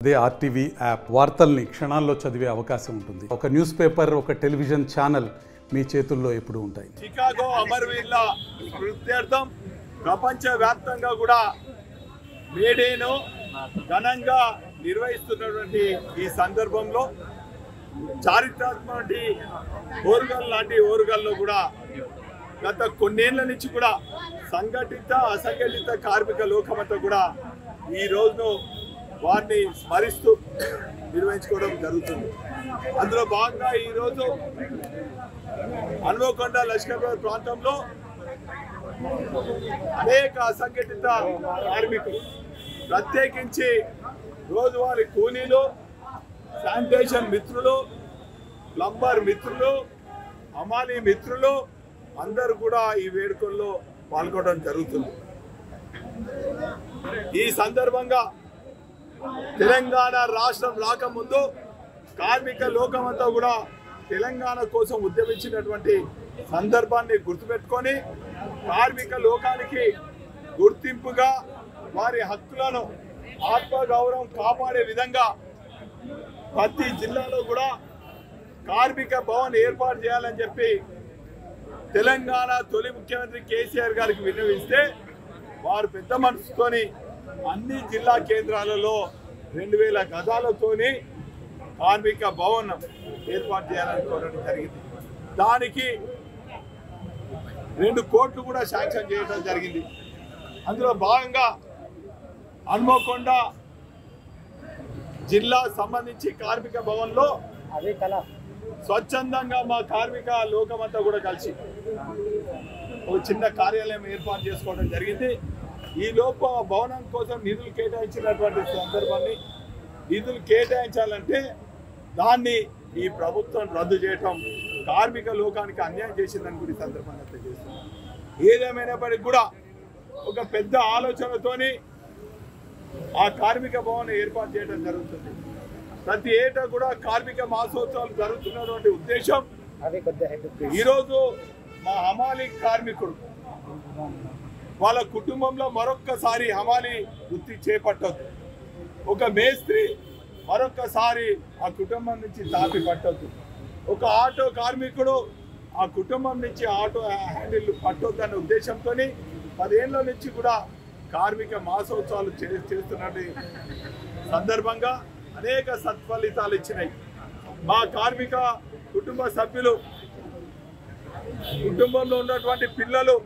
అదే RTV app వార్తల్ని క్షణాల్లో చదివే అవకాశం ఉంటుంది. ఒక న్యూస్ పేపర్, ఒక టెలివిజన్ ఛానల్ మీ చేతుల్లో ఎప్పుడూ ఉంటాయి. చికాగో అమరవీరుల స్మృత్యర్థం ప్రపంచవ్యాప్తంగా కూడా మేడేను ఘనంగా నిర్వహిస్తున్నటువంటి ఈ సందర్భంలో చారిత్రాత్మక ఓరుగల్ లాంటి ఓరుగల్లో కూడా గత కొన్నేళ్ల నుంచి కూడా సంఘటిత అసంఘటిత కార్మిక లోకమంతా కూడా ఈ రోజును వారిని స్మరిస్తూ నిర్వహించుకోవడం జరుగుతుంది. అందులో భాగంగా ఈరోజు హన్మకొండ లష్కర్పేట ప్రాంతంలో అనేక అసంఘటిత కార్మికులు ప్రత్యేకించి రోజువారీ కూలీలు, శానిటేషన్ మిత్రులు, ప్లంబర్ మిత్రులు, హమాలీ మిత్రులు అందరూ కూడా ఈ వేడుకల్లో పాల్గొనడం జరుగుతుంది. ఈ సందర్భంగా తెలంగాణ రాష్ట్రం రాకముందు కార్మిక లోకమంతా కూడా తెలంగాణ కోసం ఉద్యమించినటువంటి సందర్భాన్ని గుర్తుపెట్టుకొని కార్మిక లోకానికి గుర్తింపుగా వారి హక్కులను ఆత్మగౌరవం కాపాడే విధంగా ప్రతి జిల్లాలో కూడా కార్మిక భవన్ ఏర్పాటు చేయాలని చెప్పి తెలంగాణ తొలి ముఖ్యమంత్రి కేసీఆర్ గారికి విన్నవిస్తే వారు పెద్ద మనసుతోని అన్ని జిల్లా కేంద్రాలలో 2000 గజాలతోని కార్మిక భవన్ ఏర్పాటు చేయాలనుకోవడం జరిగింది. దానికి 2 కోట్లు కూడా శాంక్షన్ చేయడం జరిగింది. అందులో భాగంగా హన్మకొండ జిల్లా సంబంధించి కార్మిక భవన్లో స్వచ్ఛందంగా మా కార్మిక లోకమంతా కూడా కలిసి ఒక చిన్న కార్యాలయం ఏర్పాటు చేసుకోవడం జరిగింది. ఈ లోప భవనం కోసం నిధులు కేటాయించినటువంటి సందర్భాన్ని నిధులు కేటాయించాలంటే దాన్ని ఈ ప్రభుత్వం రద్దు చేయటం కార్మిక లోకానికి అన్యాయం చేసిందని కూడా ఈ సందర్భంగా తెలియజేస్తున్నాం. ఏదేమైనప్పటికీ కూడా ఒక పెద్ద ఆలోచనతోని ఆ కార్మిక భవన్ ఏర్పాటు చేయడం జరుగుతుంది. ప్రతి ఏటా కూడా కార్మిక మాసోత్సవాలు జరుగుతున్నటువంటి ఉద్దేశం ఈరోజు మా హమాలీ కార్మికుడు వాళ్ళ కుటుంబంలో మరొక్కసారి హమాలీ వృత్తి చేపట్టద్దు, ఒక మేస్త్రి మరొక్కసారి ఆ కుటుంబం నుంచి తాపి పట్టొద్దు, ఒక ఆటో కార్మికుడు ఆ కుటుంబం నుంచి ఆటో హ్యాండిల్ పట్టొద్దు అనే ఉద్దేశంతో 10 ఏళ్ల నుంచి కూడా కార్మిక మాసోత్సవాలు చేస్తున్నటువంటి సందర్భంగా అనేక సత్ఫలితాలు ఇచ్చినాయి. మా కార్మిక కుటుంబ సభ్యులు, కుటుంబంలో ఉన్నటువంటి పిల్లలు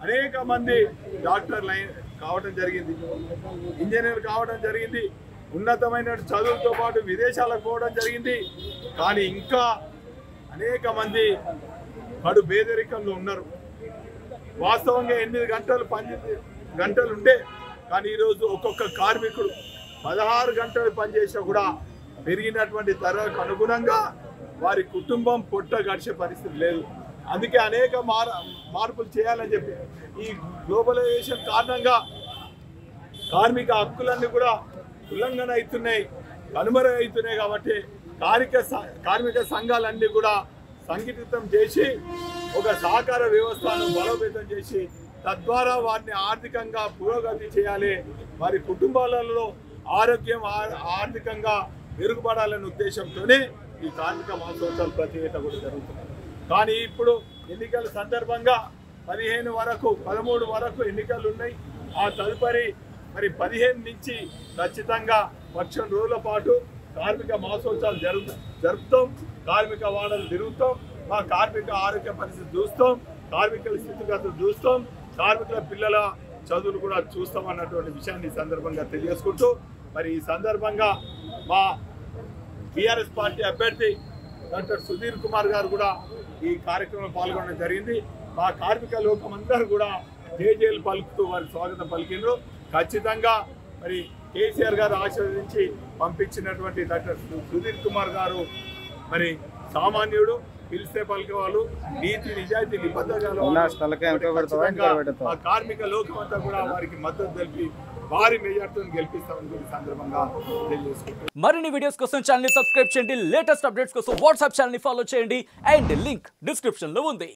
అనేక మంది డాక్టర్లు కావడం జరిగింది, ఇంజనీర్ కావడం జరిగింది, ఉన్నతమైన చదువులతో పాటు విదేశాలకు పోవడం జరిగింది. కానీ ఇంకా అనేక మంది కడు పేదరికంలో ఉన్నారు. వాస్తవంగా 8 గంటలు ఉండే కానీ ఈరోజు ఒక్కొక్క కార్మికుడు 16 గంటలు పనిచేసినా కూడా పెరిగినటువంటి ధరకు అనుగుణంగా వారి కుటుంబం పొట్ట గడిచే పరిస్థితి లేదు. అందుకే అనేక మార్పులు చేయాలని చెప్పి ఈ గ్లోబలైజేషన్ కారణంగా కార్మిక హక్కులన్నీ కూడా ఉల్లంఘన అవుతున్నాయి, కనుమరుగవుతున్నాయి. కాబట్టి కార్మిక సంఘాలన్నీ కూడా సంఘటితం చేసి ఒక సహకార వ్యవస్థను బలోపేతం చేసి తద్వారా వారిని ఆర్థికంగా పురోగతి చేయాలి, వారి కుటుంబాలలో ఆరోగ్యం ఆర్థికంగా మెరుగుపడాలనే ఉద్దేశంతోనే ఈ కార్మిక మాసోత్సవాలు ప్రతి ఏటా కూడా జరుగుతున్నాయి. కానీ ఇప్పుడు ఎన్నికల సందర్భంగా 15 వరకు 13 వరకు ఎన్నికలు ఉన్నాయి. ఆ తదుపరి మరి 15 నుంచి ఖచ్చితంగా 100 రోజుల పాటు కార్మిక మాసోత్సవాలు జరుపుతాం, కార్మిక వాడలు తిరుగుతాం, మా కార్మిక ఆరోగ్య పరిస్థితి చూస్తాం, కార్మికుల స్థితిగతులు చూస్తాం, కార్మికుల పిల్లల చదువులు కూడా చూస్తాం అన్నటువంటి విషయాన్ని ఈ సందర్భంగా తెలియజేసుకుంటూ మరి ఈ సందర్భంగా మా టీఆర్ఎస్ పార్టీ అభ్యర్థి డాక్టర్ సుధీర్ కుమార్ గారు కూడా ఈ కార్యక్రమంలో పాల్గొనడం జరిగింది. మా కార్మిక లోకం అందరూ కూడా జేజేలు పలుకుతూ వారి స్వాగతం పలికిండ్రు. ఖచ్చితంగా మరి కేసీఆర్ గారు ఆశీర్వదించి పంపించినటువంటి డాక్టర్ సుధీర్ కుమార్ గారు మరి సామాన్యుడు, పిలిస్తే పలికేవాళ్ళు, నీతి నిజాయితీ నిబద్ధతలు ఆ కార్మిక లోకం అంతా కూడా వారికి మద్దతు తెలిపి భారీ మెజార్టీతో గెలిపిస్తామని సందర్భంగా తెలియజేసుకుంటాం. మరిన్ని వీడియోస్ కోసం ఛానల్ ని సబ్స్క్రైబ్ చేయండి, లేటెస్ట్ అప్డేట్స్ కోసం వాట్సాప్ ఛానల్ ని ఫాలో చేయండి అండ్ లింక్ డిస్క్రిప్షన్ లో ఉంది.